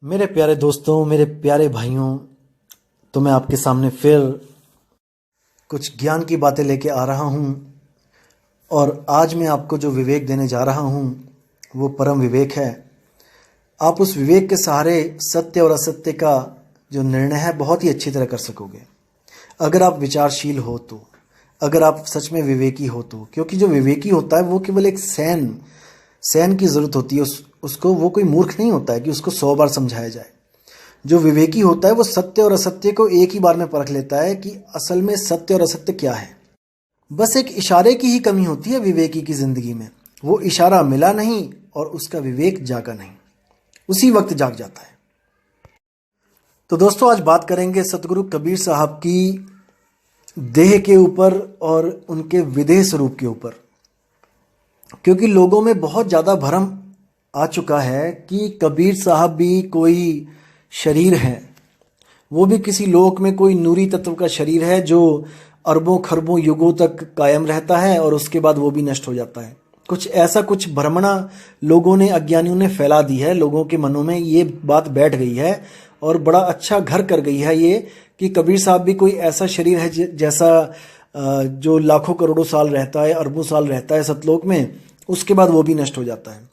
मेरे प्यारे दोस्तों, मेरे प्यारे भाइयों, तो मैं आपके सामने फिर कुछ ज्ञान की बातें लेके आ रहा हूँ। और आज मैं आपको जो विवेक देने जा रहा हूँ वो परम विवेक है। आप उस विवेक के सहारे सत्य और असत्य का जो निर्णय है बहुत ही अच्छी तरह कर सकोगे, अगर आप विचारशील हो तो, अगर आप सच में विवेकी हो तो। क्योंकि जो विवेकी होता है वो केवल एक सैन की ज़रूरत होती है उसको। वो कोई मूर्ख नहीं होता है कि उसको 100 बार समझाया जाए। जो विवेकी होता है वो सत्य और असत्य को एक ही बार में परख लेता है कि असल में सत्य और असत्य क्या है। बस एक इशारे की ही कमी होती है विवेकी की ज़िंदगी में। वो इशारा मिला नहीं और उसका विवेक जागा नहीं, उसी वक्त जाग जाता है। तो दोस्तों, आज बात करेंगे सतगुरु कबीर साहब की देह के ऊपर और उनके विदेह स्वरूप के ऊपर। क्योंकि लोगों में बहुत ज़्यादा भ्रम आ चुका है कि कबीर साहब भी कोई शरीर है, वो भी किसी लोक में कोई नूरी तत्व का शरीर है जो अरबों खरबों युगों तक कायम रहता है और उसके बाद वो भी नष्ट हो जाता है। कुछ भ्रमणा लोगों ने, अज्ञानियों ने फैला दी है। लोगों के मनों में ये बात बैठ गई है और बड़ा अच्छा घर कर गई है ये कि कबीर साहब भी कोई ऐसा शरीर है जैसा जो लाखों करोड़ों साल रहता है, अरबों साल रहता है सतलोक में, उसके बाद वो भी नष्ट हो जाता है।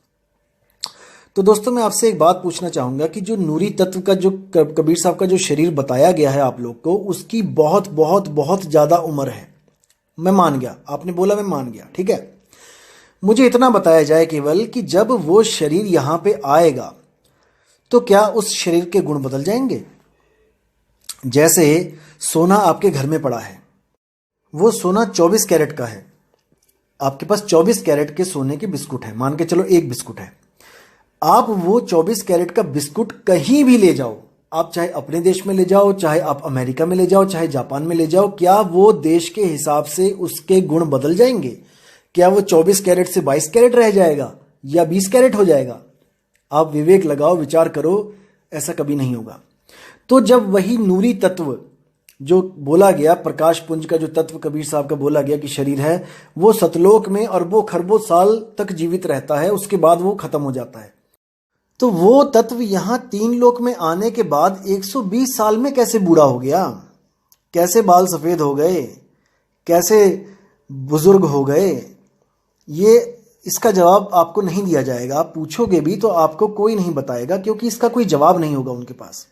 तो दोस्तों, मैं आपसे एक बात पूछना चाहूँगा कि जो नूरी तत्व का जो कबीर साहब का जो शरीर बताया गया है आप लोग को, उसकी बहुत बहुत बहुत ज़्यादा उम्र है। मैं मान गया, आपने बोला मैं मान गया, ठीक है। मुझे इतना बताया जाए केवल कि जब वो शरीर यहाँ पे आएगा तो क्या उस शरीर के गुण बदल जाएंगे? जैसे सोना आपके घर में पड़ा है, वो सोना 24 कैरेट का है। आपके पास 24 कैरेट के सोने के बिस्कुट है, मान के चलो एक बिस्कुट है। आप वो 24 कैरेट का बिस्कुट कहीं भी ले जाओ, आप चाहे अपने देश में ले जाओ, चाहे आप अमेरिका में ले जाओ, चाहे जापान में ले जाओ, क्या वो देश के हिसाब से उसके गुण बदल जाएंगे? क्या वो 24 कैरेट से 22 कैरेट रह जाएगा या 20 कैरेट हो जाएगा? आप विवेक लगाओ, विचार करो, ऐसा कभी नहीं होगा। तो जब वही नूरी तत्व जो बोला गया, प्रकाश पुंज का जो तत्व कबीर साहब का बोला गया कि शरीर है, वो सतलोक में अरबों खरबों साल तक जीवित रहता है, उसके बाद वो खत्म हो जाता है। तो वो तत्व यहाँ 3 लोक में आने के बाद 120 साल में कैसे बूढ़ा हो गया? कैसे बाल सफ़ेद हो गए? कैसे बुजुर्ग हो गए? ये इसका जवाब आपको नहीं दिया जाएगा। आप पूछोगे भी तो आपको कोई नहीं बताएगा, क्योंकि इसका कोई जवाब नहीं होगा उनके पास।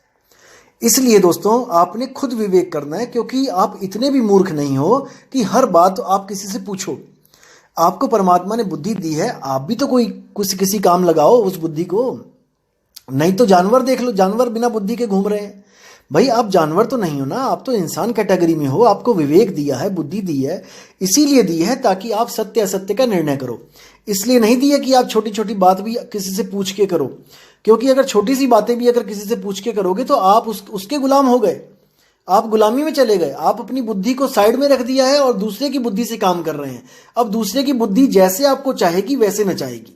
इसलिए दोस्तों, आपने खुद विवेक करना है, क्योंकि आप इतने भी मूर्ख नहीं हो कि हर बात आप किसी से पूछो। आपको परमात्मा ने बुद्धि दी है, आप भी तो कोई किसी काम लगाओ उस बुद्धि को। नहीं तो जानवर देख लो, जानवर बिना बुद्धि के घूम रहे हैं। भाई, आप जानवर तो नहीं हो ना, आप तो इंसान कैटेगरी में हो। आपको विवेक दिया है, बुद्धि दी है, इसीलिए दी है ताकि आप सत्य असत्य का निर्णय करो। इसलिए नहीं दी है कि आप छोटी छोटी बात भी किसी से पूछ के करो, क्योंकि अगर छोटी सी बातें भी अगर किसी से पूछ के करोगे तो आप उसके गुलाम हो गए, आप गुलामी में चले गए। आप अपनी बुद्धि को साइड में रख दिया है और दूसरे की बुद्धि से काम कर रहे हैं। अब दूसरे की बुद्धि जैसे आपको चाहेगी वैसे नचाएगी।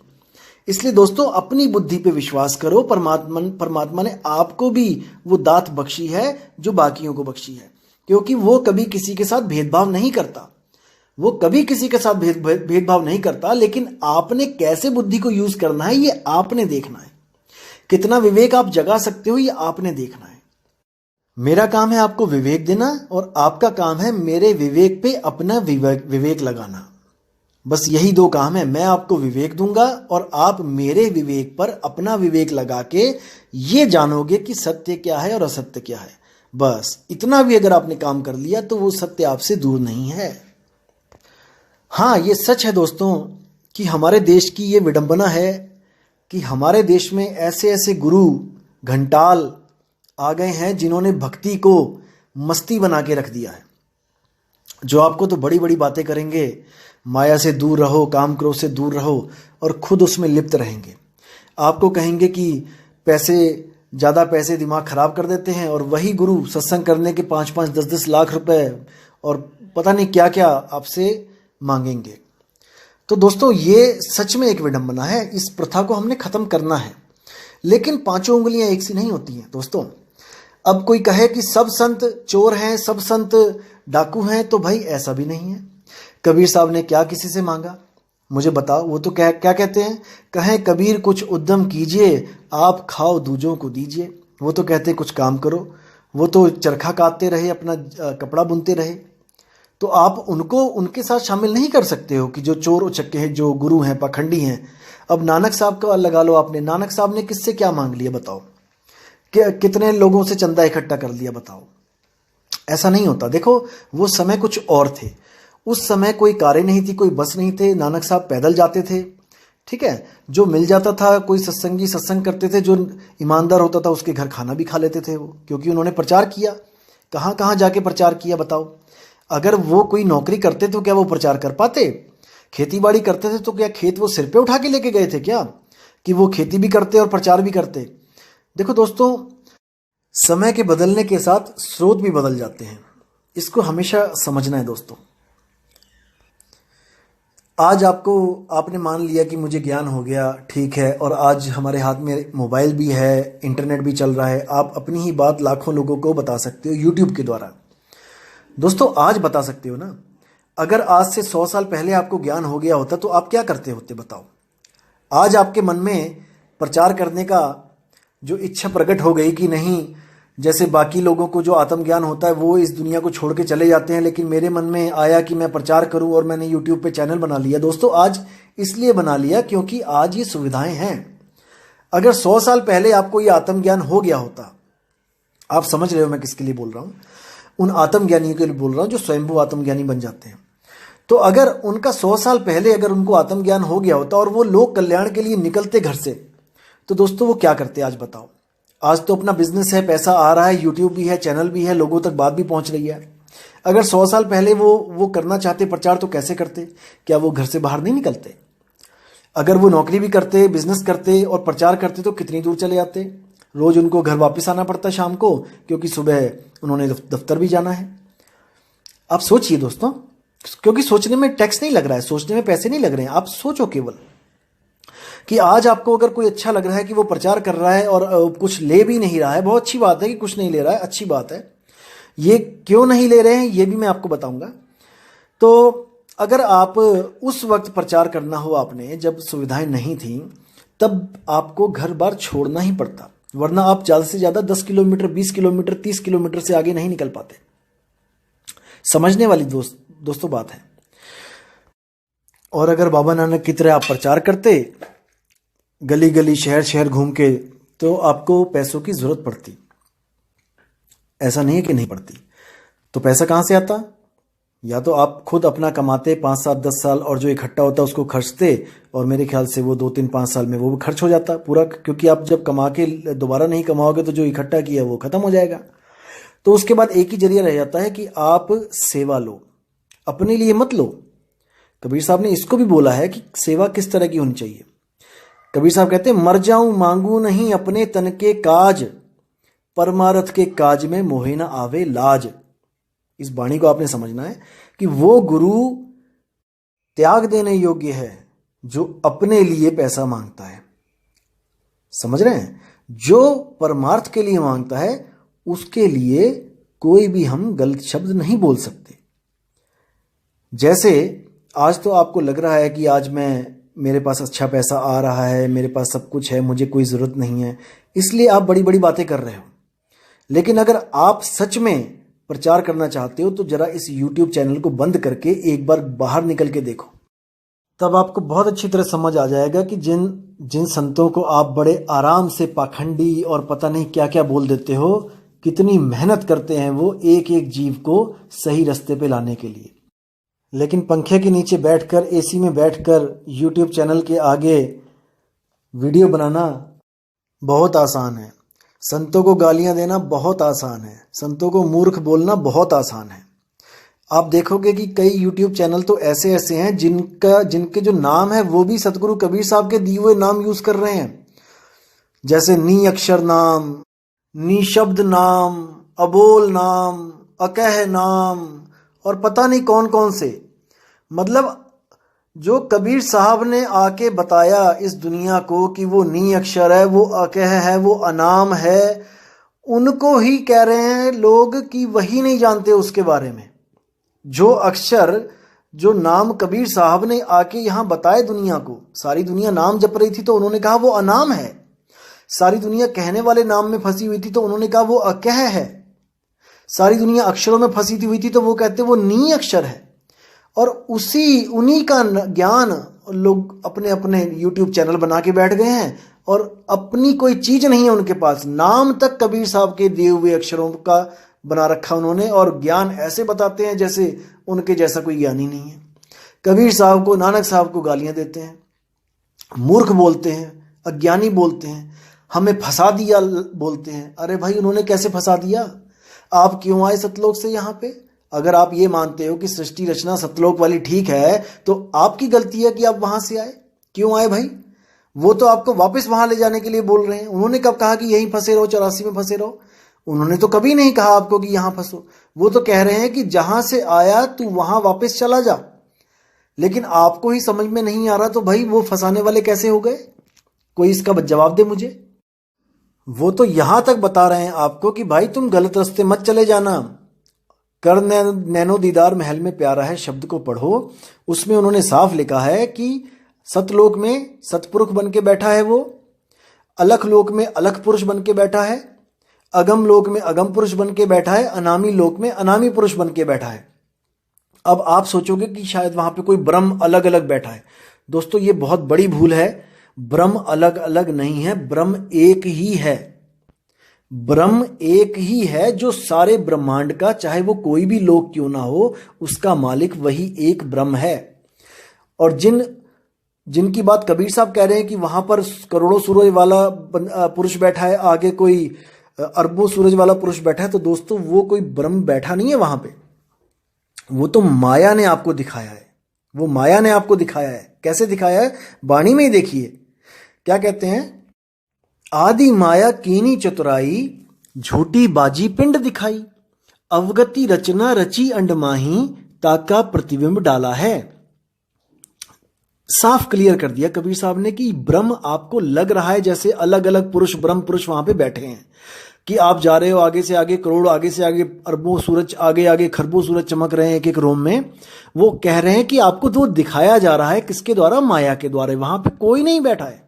इसलिए दोस्तों, अपनी बुद्धि पे विश्वास करो। परमात्मा ने आपको भी वो दात बख्शी है जो बाकियों को बख्शी है, क्योंकि वो कभी किसी के साथ भेदभाव नहीं करता। वो कभी किसी के साथ भेदभाव नहीं करता, लेकिन आपने कैसे बुद्धि को यूज करना है ये आपने देखना है। कितना विवेक आप जगा सकते हो ये आपने देखना है। मेरा काम है आपको विवेक देना और आपका काम है मेरे विवेक पे अपना विवेक लगाना। बस यही 2 काम है। मैं आपको विवेक दूंगा और आप मेरे विवेक पर अपना विवेक लगा के ये जानोगे कि सत्य क्या है और असत्य क्या है। बस इतना भी अगर आपने काम कर लिया तो वो सत्य आपसे दूर नहीं है। हाँ, ये सच है दोस्तों कि हमारे देश की ये विडंबना है कि हमारे देश में ऐसे ऐसे गुरु घंटाल आ गए हैं जिन्होंने भक्ति को मस्ती बना के रख दिया है। जो आपको तो बड़ी बड़ी बातें करेंगे, माया से दूर रहो, काम क्रोध से दूर रहो, और खुद उसमें लिप्त रहेंगे। आपको कहेंगे कि ज़्यादा पैसे दिमाग खराब कर देते हैं, और वही गुरु सत्संग करने के 5-5, 10-10 लाख रुपए और पता नहीं क्या क्या आपसे मांगेंगे। तो दोस्तों, ये सच में एक विडंबना है। इस प्रथा को हमने खत्म करना है, लेकिन 5 उंगलियां एक सी नहीं होती हैं दोस्तों। अब कोई कहे कि सब संत चोर हैं, सब संत डाकू हैं, तो भाई ऐसा भी नहीं है। कबीर साहब ने क्या किसी से मांगा? मुझे बताओ। वो तो क्या क्या कहते हैं, कहें कबीर कुछ उद्यम कीजिए, आप खाओ दूजों को दीजिए। वो तो कहते कुछ काम करो। वो तो चरखा काटते रहे, अपना कपड़ा बुनते रहे। तो आप उनको उनके साथ शामिल नहीं कर सकते हो कि जो चोर उचक्के हैं, जो गुरु हैं, पाखंडी हैं। अब नानक साहब का लगा लो आपने, नानक साहब ने किससे क्या मांग लिया बताओ, कितने लोगों से चंदा इकट्ठा कर लिया बताओ। ऐसा नहीं होता। देखो वो समय कुछ और थे। उस समय कोई कारें नहीं थी, कोई बस नहीं थे, नानक साहब पैदल जाते थे। ठीक है, जो मिल जाता था, कोई सत्संगी सत्संग करते थे, जो ईमानदार होता था उसके घर खाना भी खा लेते थे वो, क्योंकि उन्होंने प्रचार किया। कहाँ कहाँ जाके प्रचार किया बताओ। अगर वो कोई नौकरी करते तो क्या वो प्रचार कर पाते? खेती बाड़ी करते थे तो क्या खेत वो सिर पे उठा के लेके गए थे क्या, कि वो खेती भी करते और प्रचार भी करते? देखो दोस्तों, समय के बदलने के साथ स्रोत भी बदल जाते हैं, इसको हमेशा समझना है दोस्तों। आज आपने मान लिया कि मुझे ज्ञान हो गया, ठीक है, और आज हमारे हाथ में मोबाइल भी है, इंटरनेट भी चल रहा है। आप अपनी ही बात लाखों लोगों को बता सकते हो यूट्यूब के द्वारा। दोस्तों आज बता सकते हो ना। अगर आज से 100 साल पहले आपको ज्ञान हो गया होता तो आप क्या करते होते बताओ। आज आपके मन में प्रचार करने का जो इच्छा प्रकट हो गई कि नहीं, जैसे बाकी लोगों को जो आत्मज्ञान होता है वो इस दुनिया को छोड़ के चले जाते हैं, लेकिन मेरे मन में आया कि मैं प्रचार करूं और मैंने यूट्यूब पे चैनल बना लिया। दोस्तों आज इसलिए बना लिया क्योंकि आज ये सुविधाएं हैं। अगर 100 साल पहले आपको ये आत्मज्ञान हो गया होता, आप समझ रहे हो मैं किसके लिए बोल रहा हूं, उन आत्मज्ञानियों के लिए बोल रहा हूं जो स्वयंभू आत्मज्ञानी बन जाते हैं। तो अगर उनका 100 साल पहले अगर उनको आत्मज्ञान हो गया होता और वो लोक कल्याण के लिए निकलते घर से, तो दोस्तों वो क्या करते आज बताओ। आज तो अपना बिजनेस है, पैसा आ रहा है, यूट्यूब भी है, चैनल भी है, लोगों तक बात भी पहुंच रही है। अगर 100 साल पहले वो करना चाहते प्रचार तो कैसे करते? क्या वो घर से बाहर नहीं निकलते? अगर वो नौकरी भी करते, बिजनेस करते और प्रचार करते तो कितनी दूर चले जाते? रोज उनको घर वापस आना पड़ता शाम को, क्योंकि सुबह उन्होंने दफ्तर भी जाना है। आप सोचिए दोस्तों, क्योंकि सोचने में टैक्स नहीं लग रहा है, सोचने में पैसे नहीं लग रहे हैं। आप सोचो केवल कि आज आपको अगर कोई अच्छा लग रहा है कि वो प्रचार कर रहा है और कुछ ले भी नहीं रहा है, बहुत अच्छी बात है कि कुछ नहीं ले रहा है, अच्छी बात है। ये क्यों नहीं ले रहे हैं ये भी मैं आपको बताऊंगा। तो अगर आप उस वक्त प्रचार करना हो आपने, जब सुविधाएं नहीं थी, तब आपको घर बार छोड़ना ही पड़ता, वरना आप ज़्यादा से ज़्यादा 10 किलोमीटर, 20 किलोमीटर, 30 किलोमीटर से आगे नहीं निकल पाते। समझने वाली दोस्तों बात है। और अगर बाबा नानक की तरह आप प्रचार करते गली गली, शहर शहर घूम के, तो आपको पैसों की जरूरत पड़ती। ऐसा नहीं है कि नहीं पड़ती। तो पैसा कहाँ से आता? या तो आप खुद अपना कमाते 5, 7, 10 साल, और जो इकट्ठा होता उसको खर्चते, और मेरे ख्याल से वो 2, 3, 5 साल में वो खर्च हो जाता पूरा, क्योंकि आप जब कमा के दोबारा नहीं कमाओगे तो जो इकट्ठा किया वो खत्म हो जाएगा। तो उसके बाद एक ही जरिया रह जाता है कि आप सेवा लो, अपने लिए मत लो। कबीर साहब ने इसको भी बोला है कि सेवा किस तरह की होनी चाहिए। कबीर साहब कहते हैं, मर जाऊं मांगू नहीं अपने तन के काज, परमारथ के काज में मोहे न आवे लाज। इस वाणी को आपने समझना है कि वो गुरु त्याग देने योग्य है जो अपने लिए पैसा मांगता है। समझ रहे हैं? जो परमार्थ के लिए मांगता है उसके लिए कोई भी हम गलत शब्द नहीं बोल सकते। जैसे आज तो आपको लग रहा है कि आज मेरे पास अच्छा पैसा आ रहा है, मेरे पास सब कुछ है, मुझे कोई ज़रूरत नहीं है, इसलिए आप बड़ी बड़ी बातें कर रहे हो। लेकिन अगर आप सच में प्रचार करना चाहते हो तो ज़रा इस YouTube चैनल को बंद करके एक बार बाहर निकल के देखो, तब आपको बहुत अच्छी तरह समझ आ जाएगा कि जिन संतों को आप बड़े आराम से पाखंडी और पता नहीं क्या क्या बोल देते हो, कितनी मेहनत करते हैं वो एक एक जीव को सही रास्ते पे लाने के लिए। लेकिन पंखे के नीचे बैठकर, एसी में बैठकर YouTube चैनल के आगे वीडियो बनाना बहुत आसान है। संतों को गालियां देना बहुत आसान है। संतों को मूर्ख बोलना बहुत आसान है। आप देखोगे कि कई YouTube चैनल तो ऐसे ऐसे हैं जिनके जो नाम है वो भी सतगुरु कबीर साहब के दिए हुए नाम यूज कर रहे हैं। जैसे नी अक्षर नाम, निशब्द नाम, अबोल नाम, अकह नाम, और पता नहीं कौन कौन से। मतलब जो कबीर साहब ने आके बताया इस दुनिया को कि वो नी अक्षर है, वो अकह है, वो अनाम है, उनको ही कह रहे हैं लोग कि वही नहीं जानते उसके बारे में। जो अक्षर जो नाम कबीर साहब ने आके यहाँ बताए दुनिया को। सारी दुनिया नाम जप रही थी तो उन्होंने कहा वो अनाम है। सारी दुनिया कहने वाले नाम में फंसी हुई थी तो उन्होंने कहा वो अकह है। सारी दुनिया अक्षरों में फंसी हुई थी तो वो कहते वो नी अक्षर है। और उन्हीं का ज्ञान लोग अपने अपने YouTube चैनल बना के बैठ गए हैं और अपनी कोई चीज नहीं है उनके पास। नाम तक कबीर साहब के दिए हुए अक्षरों का बना रखा उन्होंने और ज्ञान ऐसे बताते हैं जैसे उनके जैसा कोई ज्ञानी नहीं है। कबीर साहब को, नानक साहब को गालियां देते हैं, मूर्ख बोलते हैं, अज्ञानी बोलते हैं, हमें फंसा दिया बोलते हैं। अरे भाई, उन्होंने कैसे फंसा दिया? आप क्यों आए सतलोक से यहाँ पे? अगर आप ये मानते हो कि सृष्टि रचना सतलोक वाली ठीक है तो आपकी गलती है कि आप वहां से आए। क्यों आए भाई? वो तो आपको वापस वहां ले जाने के लिए बोल रहे हैं। उन्होंने कब कहा कि यहीं फंसे रहो, 84 में फंसे रहो? उन्होंने तो कभी नहीं कहा आपको कि यहां फंसो। वो तो कह रहे हैं कि जहां से आया तू वहां वापस चला जा। लेकिन आपको ही समझ में नहीं आ रहा तो भाई वो फंसाने वाले कैसे हो गए? कोई इसका जवाब दे मुझे। वो तो यहां तक बता रहे हैं आपको कि भाई तुम गलत रास्ते मत चले जाना। कर नैनो दीदार महल में प्यारा है शब्द को पढ़ो। उसमें उन्होंने साफ लिखा है कि सतलोक में सतपुरुष बन के बैठा है वो, अलख लोक में अलख पुरुष बन के बैठा है, अगम लोक में अगम पुरुष बन के बैठा है, अनामी लोक में अनामी पुरुष बन के बैठा है। अब आप सोचोगे कि शायद वहां पे कोई ब्रह्म अलग अलग बैठा है। दोस्तों, ये बहुत बड़ी भूल है। ब्रह्म अलग अलग नहीं है, ब्रह्म एक ही है। ब्रह्म एक ही है जो सारे ब्रह्मांड का, चाहे वो कोई भी लोक क्यों ना हो, उसका मालिक वही एक ब्रह्म है। और जिनकी बात कबीर साहब कह रहे हैं कि वहां पर करोड़ों सूरज वाला पुरुष बैठा है, आगे कोई अरबों सूरज वाला पुरुष बैठा है, तो दोस्तों वो कोई ब्रह्म बैठा नहीं है वहां पे। वो तो माया ने आपको दिखाया है। वो माया ने आपको दिखाया है। कैसे दिखाया है? वाणी में ही देखिए क्या कहते हैं। आदि माया कीनी चतुराई, झूठी बाजी पिंड दिखाई, अवगति रचना रची अंडमाही, ताका प्रतिबिंब डाला है। साफ क्लियर कर दिया कबीर साहब ने कि ब्रह्म आपको लग रहा है जैसे अलग अलग पुरुष, ब्रह्म पुरुष वहां पे बैठे हैं, कि आप जा रहे हो आगे से आगे करोड़, आगे से आगे अरबों सूरज, आगे आगे खरबों सूरज चमक रहे हैं एक एक रोम में। वो कह रहे हैं कि आपको तो दिखाया जा रहा है किसके द्वारा? माया के द्वारा। वहां पे कोई नहीं बैठा है,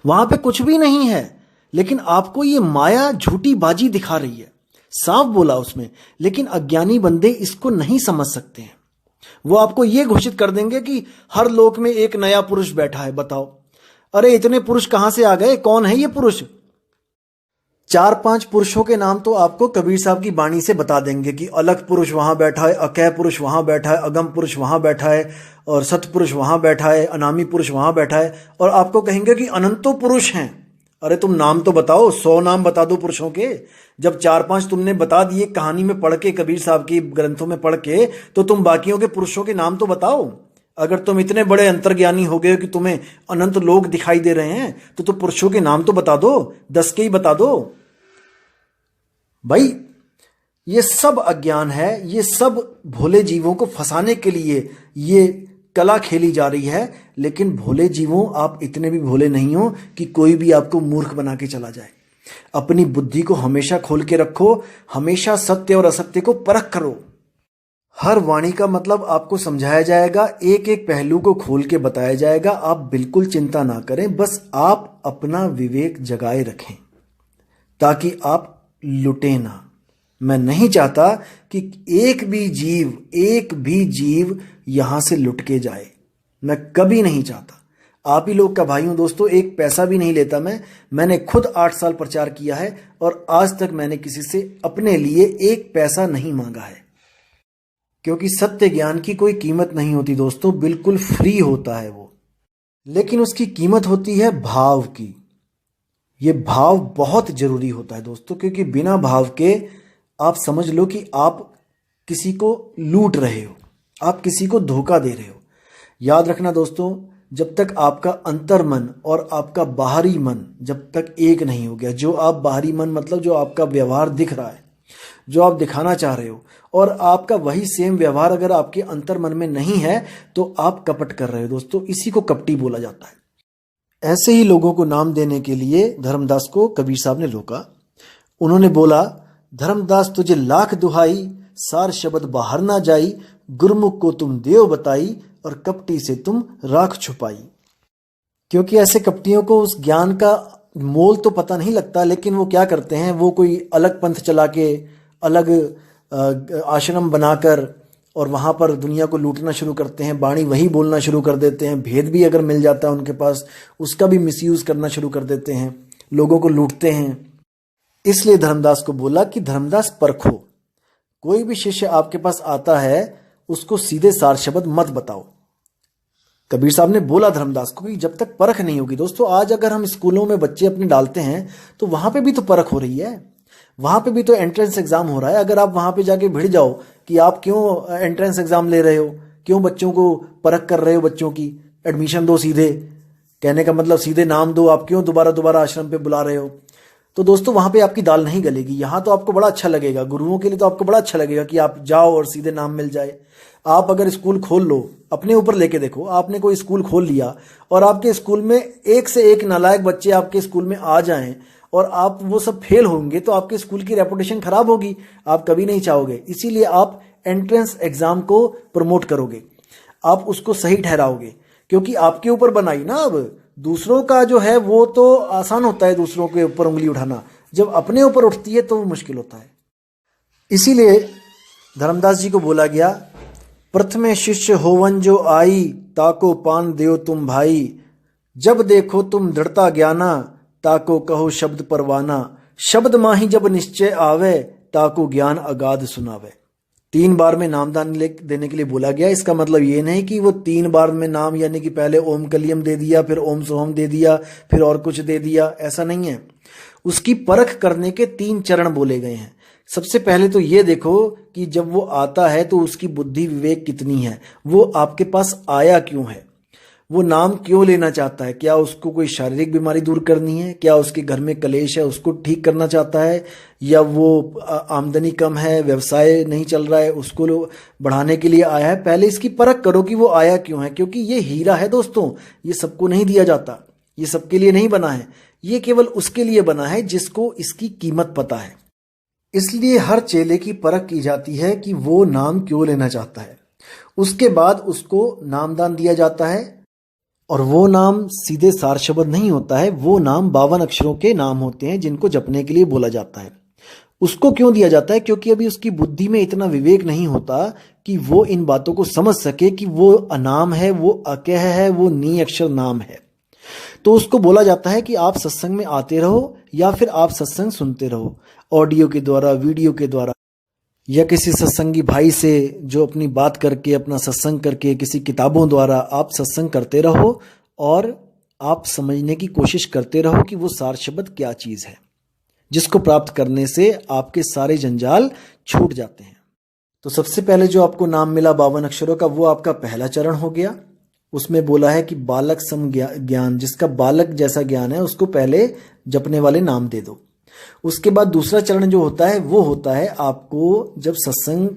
वहां पे कुछ भी नहीं है, लेकिन आपको ये माया झूठी बाजी दिखा रही है। साफ बोला उसमें। लेकिन अज्ञानी बंदे इसको नहीं समझ सकते हैं। वो आपको ये घोषित कर देंगे कि हर लोक में एक नया पुरुष बैठा है। बताओ, अरे इतने पुरुष कहां से आ गए? कौन है ये पुरुष? 4-5 पुरुषों के नाम तो आपको कबीर साहब की वाणी से बता देंगे कि अलख पुरुष वहां बैठा है, अकह पुरुष वहां बैठा है, अगम पुरुष वहां बैठा है, और सतपुरुष वहां बैठा है, अनामी पुरुष वहां बैठा है। और आपको कहेंगे कि अनंतों पुरुष हैं। अरे तुम नाम तो बताओ, 100 नाम बता दो पुरुषों के। जब 4-5 तुमने बता दिए कहानी में पढ़ के, कबीर साहब की ग्रंथों में पढ़ के, तो तुम बाकियों के पुरुषों के नाम तो बताओ। अगर तुम इतने बड़े अंतर्ज्ञानी हो गए कि तुम्हें अनंत लोग दिखाई दे रहे हैं, तो तुम पुरुषों के नाम तो बता दो, 10 के ही बता दो। भाई ये सब अज्ञान है। ये सब भोले जीवों को फंसाने के लिए ये कला खेली जा रही है। लेकिन भोले जीवों, आप इतने भी भोले नहीं हो कि कोई भी आपको मूर्ख बना के चला जाए। अपनी बुद्धि को हमेशा खोल के रखो, हमेशा सत्य और असत्य को परख करो। हर वाणी का मतलब आपको समझाया जाएगा, एक एक पहलू को खोल के बताया जाएगा। आप बिल्कुल चिंता ना करें, बस आप अपना विवेक जगाए रखें ताकि आप लुटे ना। मैं नहीं चाहता कि एक भी जीव यहां से लुट के जाए। मैं कभी नहीं चाहता। आप ही लोग का भाई हूं दोस्तों, एक पैसा भी नहीं लेता मैंने खुद 8 साल प्रचार किया है और आज तक मैंने किसी से अपने लिए एक पैसा नहीं मांगा है, क्योंकि सत्य ज्ञान की कोई कीमत नहीं होती दोस्तों, बिल्कुल फ्री होता है वो। लेकिन उसकी कीमत होती है भाव की। ये भाव बहुत जरूरी होता है दोस्तों, क्योंकि बिना भाव के आप समझ लो कि आप किसी को लूट रहे हो, आप किसी को धोखा दे रहे हो। याद रखना दोस्तों, जब तक आपका अंतर मन और आपका बाहरी मन जब तक एक नहीं हो गया, जो आप बाहरी मन मतलब जो आपका व्यवहार दिख रहा है, जो आप दिखाना चाह रहे हो, और आपका वही सेम व्यवहार अगर आपके अंतर मन में नहीं है, तो आप कपट कर रहे हो दोस्तों। इसी को कपटी बोला जाता है। ऐसे ही लोगों को नाम देने के लिए धर्मदास को कबीर साहब ने रोका। उन्होंने बोला, धर्मदास तुझे लाख दुहाई, सार शब्द बाहर ना जाई, गुरमुख को तुम देव बताई, और कपटी से तुम राख छुपाई। क्योंकि ऐसे कपटियों को उस ज्ञान का मोल तो पता नहीं लगता, लेकिन वो क्या करते हैं, वो कोई अलग पंथ चला के, अलग आश्रम बनाकर और वहाँ पर दुनिया को लूटना शुरू करते हैं, बाणी वही बोलना शुरू कर देते हैं, भेद भी अगर मिल जाता है उनके पास उसका भी मिसयूज़ करना शुरू कर देते हैं, लोगों को लूटते हैं। इसलिए धर्मदास को बोला कि धर्मदास परखो, कोई भी शिष्य आपके पास आता है उसको सीधे सार शब्द मत बताओ। कबीर साहब ने बोला धर्मदास को कि जब तक परख नहीं होगी। दोस्तों, आज अगर हम स्कूलों में बच्चे अपने डालते हैं तो वहां पे भी तो परख हो रही है, वहां पे भी तो एंट्रेंस एग्जाम हो रहा है। अगर आप वहां पे जाके भिड़ जाओ कि आप क्यों एंट्रेंस एग्जाम ले रहे हो, क्यों बच्चों को परख कर रहे हो, बच्चों की एडमिशन दो सीधे, कहने का मतलब सीधे नाम दो, आप क्यों दोबारा दोबारा आश्रम पे बुला रहे हो, तो दोस्तों वहां पे आपकी दाल नहीं गलेगी। यहाँ तो आपको बड़ा अच्छा लगेगा, गुरुओं के लिए तो आपको बड़ा अच्छा लगेगा कि आप जाओ और सीधे नाम मिल जाए। आप अगर स्कूल खोल लो, अपने ऊपर लेके देखो, आपने कोई स्कूल खोल लिया और आपके स्कूल में एक से एक नालायक बच्चे आपके स्कूल में आ जाएं और आप वो सब फेल होंगे, तो आपके स्कूल की रेपुटेशन खराब होगी, आप कभी नहीं चाहोगे। इसीलिए आप एंट्रेंस एग्जाम को प्रमोट करोगे, आप उसको सही ठहराओगे, क्योंकि आपके ऊपर बनाई ना। अब दूसरों का जो है वो तो आसान होता है, दूसरों के ऊपर उंगली उठाना, जब अपने ऊपर उठती है तो वो मुश्किल होता है। इसीलिए धर्मदास जी को बोला गया, प्रथमे शिष्य होवन जो आई, ताको पान देव तुम भाई, जब देखो तुम दृढ़ता ज्ञाना, ताको कहो शब्द परवाना, शब्द माही जब निश्चय आवे, ताको ज्ञान अगाध सुनावे। 3 बार में नामदान देने के लिए बोला गया। इसका मतलब ये नहीं कि वो 3 बार में नाम, यानी कि पहले ओम कलियम दे दिया, फिर ओम सोहम दे दिया, फिर और कुछ दे दिया, ऐसा नहीं है। उसकी परख करने के 3 चरण बोले गए हैं। सबसे पहले तो ये देखो कि जब वो आता है तो उसकी बुद्धि विवेक कितनी है, वो आपके पास आया क्यों है, वो नाम क्यों लेना चाहता है, क्या उसको कोई शारीरिक बीमारी दूर करनी है, क्या उसके घर में कलेश है उसको ठीक करना चाहता है, या वो आमदनी कम है, व्यवसाय नहीं चल रहा है, उसको बढ़ाने के लिए आया है। पहले इसकी परख करो कि वो आया क्यों है, क्योंकि ये हीरा है दोस्तों, ये सबको नहीं दिया जाता, ये सबके लिए नहीं बना है, ये केवल उसके लिए बना है जिसको इसकी कीमत पता है। इसलिए हर चेले की परख की जाती है कि वो नाम क्यों लेना चाहता है। उसके बाद उसको नामदान दिया जाता है, और वो नाम सीधे सार शब्द नहीं होता है, वो नाम 52 अक्षरों के नाम होते हैं जिनको जपने के लिए बोला जाता है। उसको क्यों दिया जाता है, क्योंकि अभी उसकी बुद्धि में इतना विवेक नहीं होता कि वो इन बातों को समझ सके कि वो अनाम है, वो अकह है, वो नी अक्षर नाम है। तो उसको बोला जाता है कि आप सत्संग में आते रहो या फिर आप सत्संग सुनते रहो, ऑडियो के द्वारा, वीडियो के द्वारा, या किसी सत्संगी भाई से जो अपनी बात करके, अपना सत्संग करके, किसी किताबों द्वारा आप सत्संग करते रहो और आप समझने की कोशिश करते रहो कि वो सार शब्द क्या चीज़ है, जिसको प्राप्त करने से आपके सारे जंजाल छूट जाते हैं। तो सबसे पहले जो आपको नाम मिला 52 अक्षरों का, वो आपका पहला चरण हो गया। उसमें बोला है कि बालक सम ज्ञान, जिसका बालक जैसा ज्ञान है उसको पहले जपने वाले नाम दे दो। उसके बाद दूसरा चरण जो होता है वो होता है आपको जब सत्संग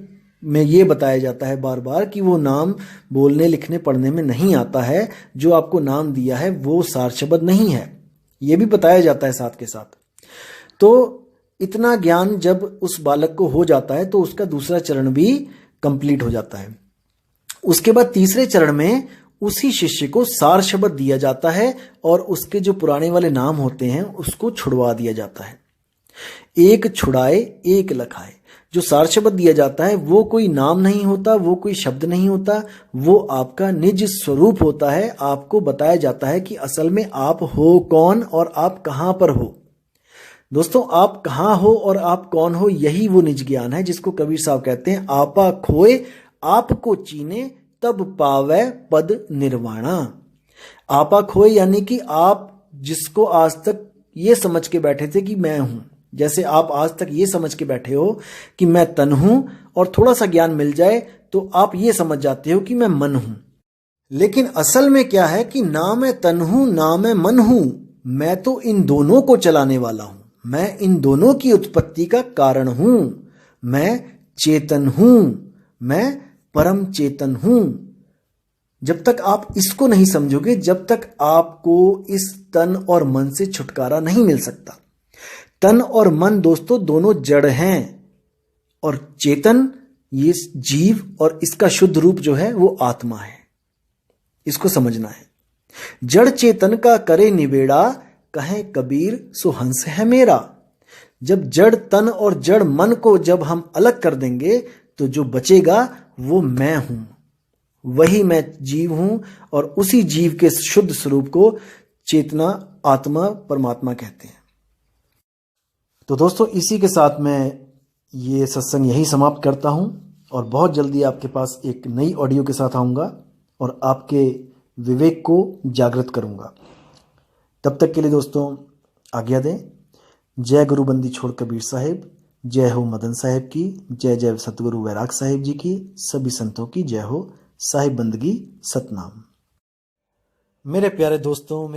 में ये बताया जाता है बार बार कि वो नाम बोलने लिखने पढ़ने में नहीं आता है, जो आपको नाम दिया है वो सार शब्द नहीं है, ये भी बताया जाता है साथ के साथ। तो इतना ज्ञान जब उस बालक को हो जाता है तो उसका दूसरा चरण भी कंप्लीट हो जाता है। उसके बाद तीसरे चरण में उसी शिष्य को सार शब्द दिया जाता है और उसके जो पुराने वाले नाम होते हैं उसको छुड़वा दिया जाता है। एक छुड़ाए एक लखाए, जो सार शब्द दिया जाता है वो कोई नाम नहीं होता, वो कोई शब्द नहीं होता, वो आपका निज स्वरूप होता है। आपको बताया जाता है कि असल में आप हो कौन और आप कहां पर हो। दोस्तों, आप कहां हो और आप कौन हो, यही वो निज ज्ञान है जिसको कबीर साहब कहते हैं, आपा खोए आपको चीने तब पावे पद निर्वाणा। आपा खोए यानी कि आप जिसको आज तक ये समझ के बैठे थे कि मैं हूं, जैसे आप आज तक ये समझ के बैठे हो कि मैं तन हूं और थोड़ा सा ज्ञान मिल जाए तो आप ये समझ जाते हो कि मैं मन हूं। लेकिन असल में क्या है कि ना मैं तन हूं ना मैं मन हूं, मैं तो इन दोनों को चलाने वाला हूं, मैं इन दोनों की उत्पत्ति का कारण हूं, मैं चेतन हूं, मैं परम चेतन हूं। जब तक आप इसको नहीं समझोगे, जब तक आपको इस तन और मन से छुटकारा नहीं मिल सकता। तन और मन दोस्तों दोनों जड़ हैं और चेतन ये जीव और इसका शुद्ध रूप जो है वो आत्मा है। इसको समझना है। जड़ चेतन का करे निबेड़ा, कहे कबीर सो हंस है मेरा। जब जड़ तन और जड़ मन को जब हम अलग कर देंगे तो जो बचेगा वो मैं हूं, वही मैं जीव हूं। और उसी जीव के शुद्ध स्वरूप को चेतना, आत्मा, परमात्मा कहते हैं। तो दोस्तों, इसी के साथ मैं ये सत्संग यही समाप्त करता हूं और बहुत जल्दी आपके पास एक नई ऑडियो के साथ आऊंगा और आपके विवेक को जागृत करूंगा। तब तक के लिए दोस्तों आज्ञा दें। जय गुरु बंदी छोड़ कबीर साहिब, जय हो मदन साहिब की, जय जय सतगुरु वैराग साहिब जी की, सभी संतों की जय हो। साहिब बंदगी सतनाम। मेरे प्यारे दोस्तों,